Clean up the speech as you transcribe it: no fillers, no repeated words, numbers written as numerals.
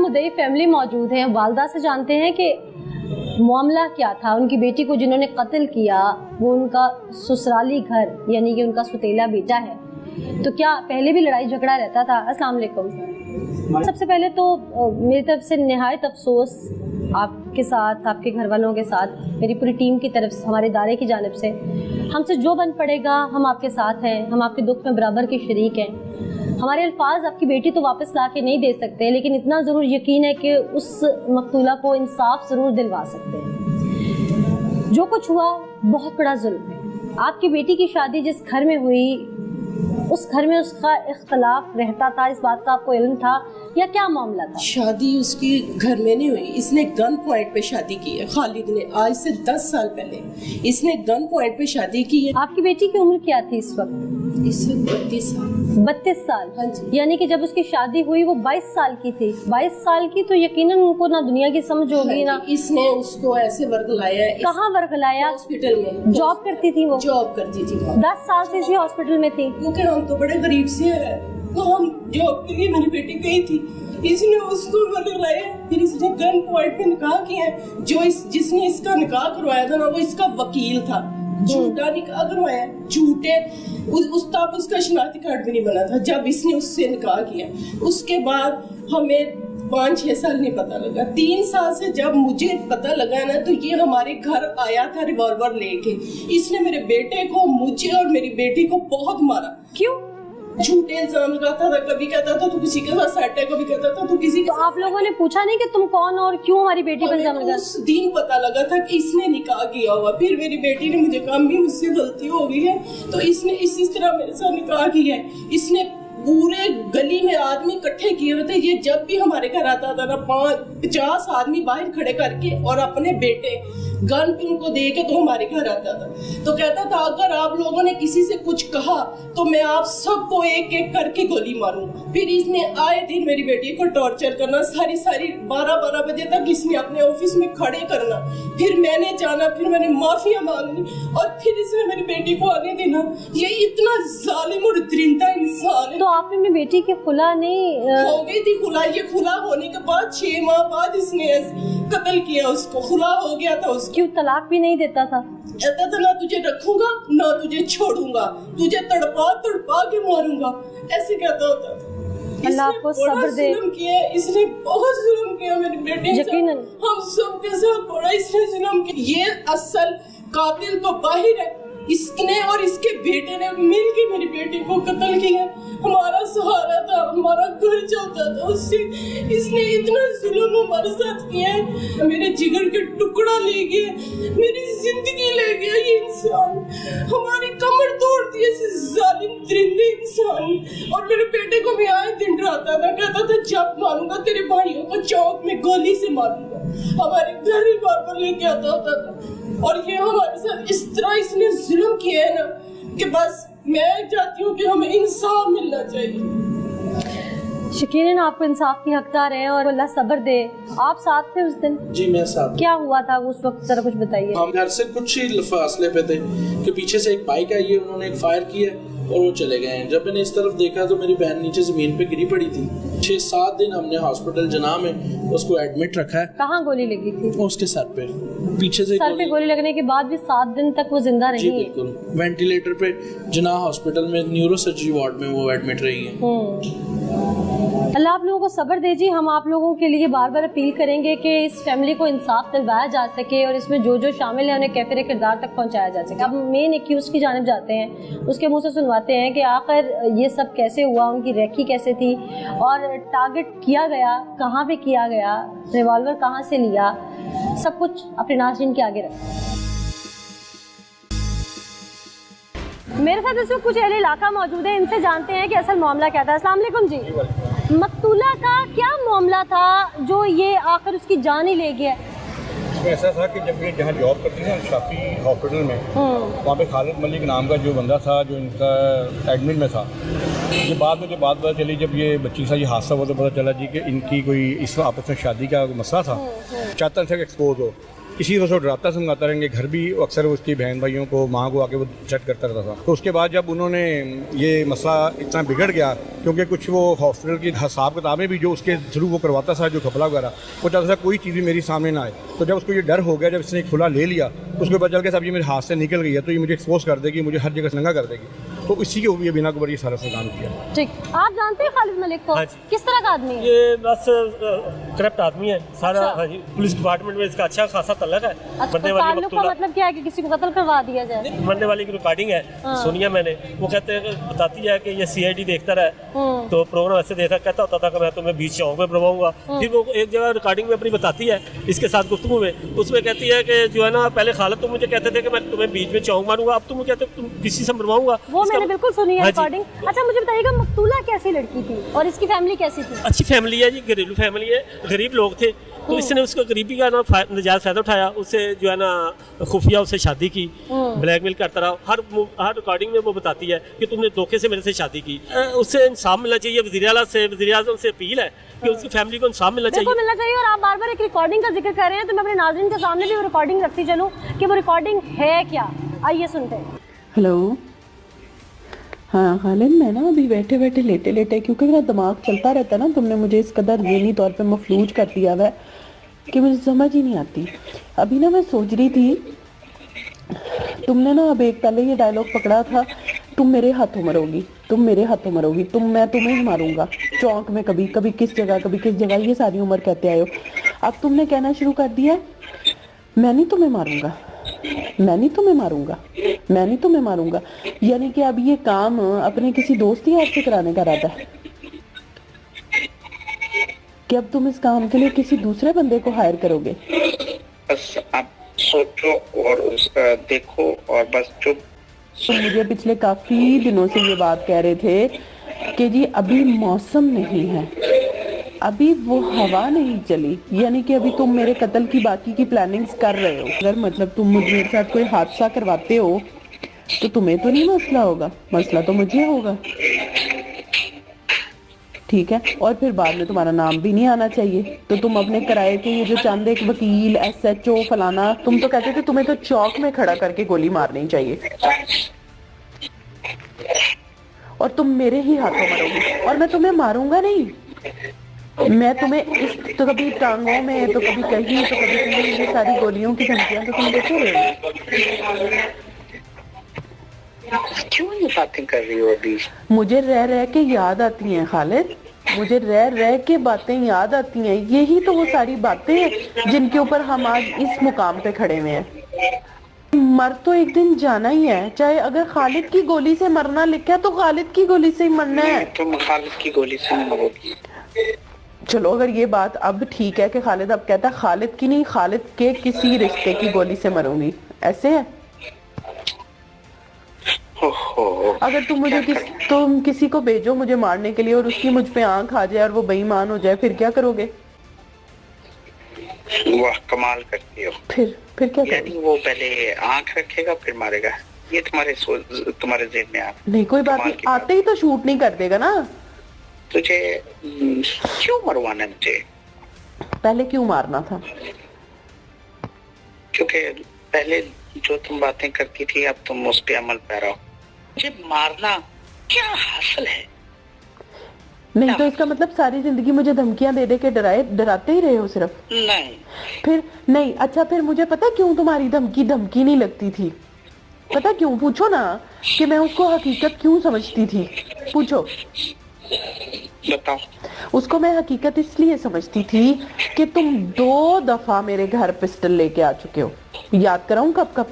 मुद्दई family मौजूद है, वालदा से जानते हैं कि मामला क्या था। उनकी बेटी को जिन्होंने कत्ल किया वो उनका ससुराली घर यानी कि उनका सुतेला बेटा है, तो क्या पहले भी लड़ाई झगड़ा रहता था? अस्सलाम वालेकुम। सबसे पहले तो मेरी तरफ से निहायत अफसोस आपके साथ, आपके घर वालों के साथ, मेरी पूरी टीम की तरफ से, हमारे इदारे की जानिब से हमसे जो बन पड़ेगा हम आपके साथ हैं, हम आपके दुख में बराबर के शरीक हैं। हमारे अल्फाज आपकी बेटी तो वापस ला के नहीं दे सकते, लेकिन इतना ज़रूर यकीन है कि उस मकतूला को इंसाफ ज़रूर दिलवा सकते हैं। जो कुछ हुआ बहुत बड़ा जुल्म है। आपकी बेटी की शादी जिस घर में हुई उस घर में उसका इख्तलाफ रहता था, इस बात का आपको इल्म था या क्या मामला था? शादी उसकी घर में नहीं हुई, इसने गन पॉइंट पे शादी की है। खालिद ने आज से 10 साल पहले इसने गन पॉइंट पे शादी की है। आपकी बेटी की उम्र क्या थी इस वक्त? 32 साल। 32 साल? हाँ जी। यानी कि जब उसकी शादी हुई वो 22 साल की थी। 22 साल की तो यकीनन उनको ना दुनिया की समझ होगी ना। इसने उसको ऐसे वर्गलाया। कहाँ वर्गलाया? हॉस्पिटल में जॉब करती थी वो? जॉब करती थी। 10 साल से इसी हॉस्पिटल में थी। क्योंकि हम तो बड़े गरीब से हैं, तो हम जॉब के लिए मेरी बेटी गई थी, इसने उसको वर्गलाया। फिर इसने गन पॉइंट पे निकाह किया। जिसने इसका निकाह करवाया था ना वो इसका वकील था, झूठा निकाह करवाया, झूठे उस तब उसका शनाख्ती कार्ड भी नहीं बना था जब इसने उससे निकाह किया। उसके बाद हमें 5-6 साल नहीं पता लगा। 3 साल से जब मुझे पता लगा ना तो ये हमारे घर आया था रिवॉल्वर लेके। इसने मेरे बेटे को, मुझे और मेरी बेटी को बहुत मारा। क्यों? झूठे इल्जाम लगाता था, कभी कहता था तू किसी के साथ सेट है, कभी कहता था तू किसी के तो आप लोगों ने पूछा नहीं कि तुम कौन और क्यों हमारी बेटी पर इल्जाम लगा? उस दिन पता लगा था कि इसने निकाह किया हुआ। फिर मेरी बेटी ने मुझे कहा भी मुझसे गलती हो गई है, तो इसने इस तरह मेरे साथ निकाह किया है। इसने पूरे गली में आदमी इकट्ठे किए हुए थे। ये जब भी हमारे घर आता था ना 50 आदमी बाहर खड़े करके और अपने बेटे गन पे उनको दे के तो हमारे घर आता था। तो कहता था अगर आप लोगों ने किसी से कुछ कहा तो मैं आप सबको एक एक करके गोली मारूंगा। फिर इसने आए दिन मेरी बेटी को टॉर्चर करना, सारी 12-12 बजे तक इसने अपने ऑफिस में खड़े करना। फिर मैंने जाना, फिर मैंने माफिया मांगनी और फिर इसने मेरी बेटी को आने देना। ये इतना जालिम और दरिंदा इंसान है। तो आपने अपनी बेटी की खुला नहीं हो गई थी खुला। ये खुला होने के बाद 6 माह बाद इसने कत्ल किया उसको। खुला हो गया था उसको। क्यों तलाक भी नहीं देता था? कहता था ना तुझे रखूंगा ना तुझे छोड़ूंगा, तुझे तड़पा तड़पा के मारूंगा, ऐसे कहता होता था। अल्लाह आपको सब्र दे। इसने बहुत जुल्म किया मेरी बेटी से। यकीनन हम सब के साथ बड़ा इसने जुल्म किया। ये असल कातिल तो बाहर है, इसने और इसके बेटे ने मिलकर मेरी बेटी को कत्ल किया। हमारा सहारा था, हमारा घर चलता था उससे। इसने इतना जुल्म हमारे साथ किया है। मेरे जिगर के टुकड़ा ले गया, मेरी जिंदगी ले गया ये इंसान। हमारी कमर तोड़ दी ऐसे जालिम दरिंदे इंसान। और मेरे बेटे को भी आए दिन डराता था, कहता था जब मारूंगा तेरे भाइयों को चौक में गोली से मारूंगा। हमारे घर ही बार लेके आता होता था। और ये हमारे साथ इस तरह इसने जुल्म किया है ना कि बस मैं चाहती हूँ कि हमें इंसाफ मिलना चाहिए। यकीनन आप इंसाफ की हकदार हैं और अल्लाह सब्र दे। आप साथ थे उस दिन? जी मैं साथ। क्या हुआ था उस वक्त, जरा कुछ बताइए। हम घर से कुछ ही फासले पे थे कि पीछे से एक बाइक आई है, उन्होंने एक फायर किया और वो चले गए हैं। जब मैंने इस तरफ देखा तो मेरी बहन नीचे जमीन पे गिरी पड़ी थी। 6-7 दिन हमने हॉस्पिटल जना में उसको एडमिट रखा है। कहाँ गोली लगी थी? उसके सर पे, पीछे से सर पे गोली लगने के बाद भी 7 दिन तक वो जिंदा रही? जी बिल्कुल, वेंटिलेटर पे जना हॉस्पिटल में न्यूरो सर्जरी वार्ड में वो एडमिट रही है। अल्लाह आप लोगों को सब्र दे जी। हम आप लोगों के लिए बार बार अपील करेंगे कि इस फैमिली को इंसाफ दिलवाया जा सके और इसमें जो जो शामिल है उन्हें कैफिर किरदार तक पहुंचाया जा सके। अब मेन एक्यूज की जानिब जाते हैं, उसके मुंह से सुनवाते हैं कि आखिर ये सब कैसे हुआ, उनकी रेकी कैसे थी और टारगेट किया गया कहाँ पे किया गया, रिवॉल्वर कहाँ से लिया, सब कुछ अपने नाज़रीन के आगे रखें। मेरे साथ इस वक्त कुछ अहले इलाका मौजूद है, इनसे जानते हैं कि असल मामला क्या था। अस्सलाम वालेकुम जी। मकतूला का क्या मामला था जो ये आखिर उसकी जान ही ले गया? ऐसा था कि जब ये जहाँ जॉब करती थी ना शाफी हॉस्पिटल में, वहाँ पे खालिद मलिक नाम का जो बंदा था जो इनका एडमिट में था। ये बाद में जो बात पता चली जब ये बच्ची का ये हादसा हुआ तो पता चला जी कि इनकी कोई इस आपस में शादी का मसला था, चाहता था कि एक्सपोज हो। इसी वजह से डराता समझाता रहेंगे। घर भी अक्सर उसकी बहन भाइयों को, माँ को आके वो चेक करता रहता था। तो उसके बाद जब उन्होंने ये मसला इतना बिगड़ गया, क्योंकि कुछ वो हॉस्पिटल की हिसाब किताबें भी जो उसके थ्रू वो करवाता था, जो घपला वगैरह, वो चाहता था कोई चीज़ भी मेरी सामने ना आए। तो जब उसको ये डर हो गया, जब इसने खुला ले लिया, तो उसके बाद चल के साहब ये मेरे हाथ से निकल गई है, तो ये मुझे एक्सपोज कर देगी, मुझे हर जगह से नंगा कर देगी। तो इसी के ऊपर ये बिना गुबर ये सारा काम किया। ठीक, आप जानते हैं खालिद मलिक को? हाँ जी। किस तरह का आदमी है? ये बस करप्ट आदमी है सारा। अच्छा। हाँ जी, पुलिस डिपार्टमेंट में इसका अच्छा खासा तल्लक है। अच्छा, मरने तो वाली ताल्लुक का मकतूला, मतलब क्या है कि किसी को कत्ल करवा दिया जाए? मरने वाली की रिकॉर्डिंग है, सुनिए मैंने। वो कहते हैं, बताती है कि ये CID देखता रहा, तो प्रोग्राम ऐसे देखा, कहता होता था कि मैं तुम्हें बीच चौक में बुलवाऊंगा। फिर वो एक जगह रिकॉर्डिंग में अपनी बताती है इसके साथ गुफ्तगू में, उसमें कहती है कि जो है ना, पहले खालिद तुम मुझे कहते थे कि मैं तुम्हें बीच में चौक मारूंगा, अब तुम कहते हो तुम किसी से मरवाऊंगा। वो मैंने बिल्कुल सुनी है हाँ जी। रिकॉर्डिंग। अच्छा, मुझे बताइएगा मकतूला कैसी लड़की थी और इसकी फैमिली कैसी थी? अच्छी फैमिली है जी, घरेलू फैमिली है, गरीब लोग थे, तो इसने उसको गरीबी का ना नजायज फायदा उठाया, उससे जो है ना खुफिया उससे शादी की, ब्लैकमेल करता रहा। हर रिकॉर्डिंग में वो बताती है कि तुमने धोखे से मेरे से शादी की। उससे इंसाफ मिलना चाहिए। वज़ीर आज़म से अपील है कि उसकी फैमिली को इंसाफ मिलना चाहिए। मिलना चाहिए। और आप बार बार एक रिकॉर्डिंग का जिक्र कर रहे हैं, तो मैं अपने नाज़रीन के सामने भी वो रिकॉर्डिंग रखती चलूँ कि वो रिकॉर्डिंग है क्या। आइए सुनते हैं। हेलो, हाँ खालिद, मैं ना अभी बैठे बैठे लेटे क्योंकि मेरा दिमाग चलता रहता है ना, तुमने मुझे इस कदर ज़हनी तौर पे मफलूज कर दिया हुआ है कि मुझे समझ ही नहीं आती। अभी ना मैं सोच रही थी, तुमने ना अब एक पहले ये डायलॉग पकड़ा था, तुम मेरे हाथों मरोगी, तुम मेरे हाथों मरोगी, मैं तुम्हें ही मारूंगा। चौक में कभी कभी किस जगह, ये सारी उम्र कहते आए हो। अब तुमने कहना शुरू कर दिया, मैं नहीं तुम्हें मारूंगा, मैं नहीं तुम्हें मारूंगा, मैं नहीं तुम्हें मारूंगा। यानी कि अब ये काम अपने किसी दोस्त यार से कराने का इरादा है कि अब तुम इस काम के लिए किसी दूसरे बंदे को हायर करोगे? बस आप सोचो और उसका देखो और बस चुप। तो मुझे पिछले काफी दिनों से ये बात कह रहे थे कि जी अभी मौसम नहीं है, अभी वो हवा नहीं चली, यानी कि अभी तुम मेरे कत्ल की बाकी की प्लानिंग्स कर रहे हो। अगर मतलब तुम मेरे साथ कोई हादसा करवाते हो तो तुम्हें तो नहीं मसला होगा, मसला तो मुझे होगा, ठीक है? और फिर बाद में तुम्हारा नाम भी नहीं आना चाहिए। तो तुम अपने किराए के ये जो चंद एक वकील, SHO फलाना, तुम तो कहते थे तुम्हें तो चौक में खड़ा करके गोली मारनी चाहिए, और तुम मेरे ही हाथों मरोगे। और मैं तुम्हें मारूंगा नहीं, मैं तुम्हें इस तो कभी टांगों में, तो कभी कहीं, तो कभी कहीं, ये सारी गोलियों की धमकियां तो तुम देते रहे। क्यों ये बातें कर रही हो अभी? मुझे रह रह के याद आती हैं खालिद, मुझे रह रह के बातें याद आती हैं। यही तो वो सारी बातें हैं जिनके ऊपर हम आज इस मुकाम पे खड़े हुए हैं। मर तो एक दिन जाना ही है, चाहे अगर खालिद की गोली से मरना लिखा है तो खालिद की गोली से ही मरना है। तुम खालिद की गोली से मरोगी। चलो, अगर ये बात अब ठीक है कि खालिद अब कहता है खालिद की नहीं, खालिद के किसी रिश्ते की गोली से मरूंगी, ऐसे है? अगर तुम किसी को भेजो मुझे मारने के लिए और उसकी मुझ पे आंख आ जाए और वो बेईमान हो जाए, फिर क्या करोगे? वाह, कमाल करती हो। फिर क्या करोगे? वो पहले आंख रखेगा फिर मारेगा, ये तुम्हारे ज़हन में आ? नहीं, कोई बात नहीं, आते ही तो शूट नहीं कर देगा ना। तुझे क्यों मरवाना? मुझे पहले क्यों मारना था? क्योंकि पहले जो तुम बातें करती थी अब तुम उस पे अमल पैरा हो। मुझे मारना क्या हासिल है? नहीं तो इसका मतलब सारी जिंदगी मुझे धमकियां दे के डराते ही रहे हो सिर्फ? नहीं। फिर नहीं, अच्छा फिर मुझे पता क्यों तुम्हारी धमकी नहीं लगती थी? पता क्यों? पूछो ना कि मैं उसको हकीकत क्यों समझती थी, पूछो। बताओ। उसको मैं हकीकत इसलिए समझती थी कि तुम 2 दफा मेरे घर पिस्टल लेके आ चुके हो। याद कराऊं कब?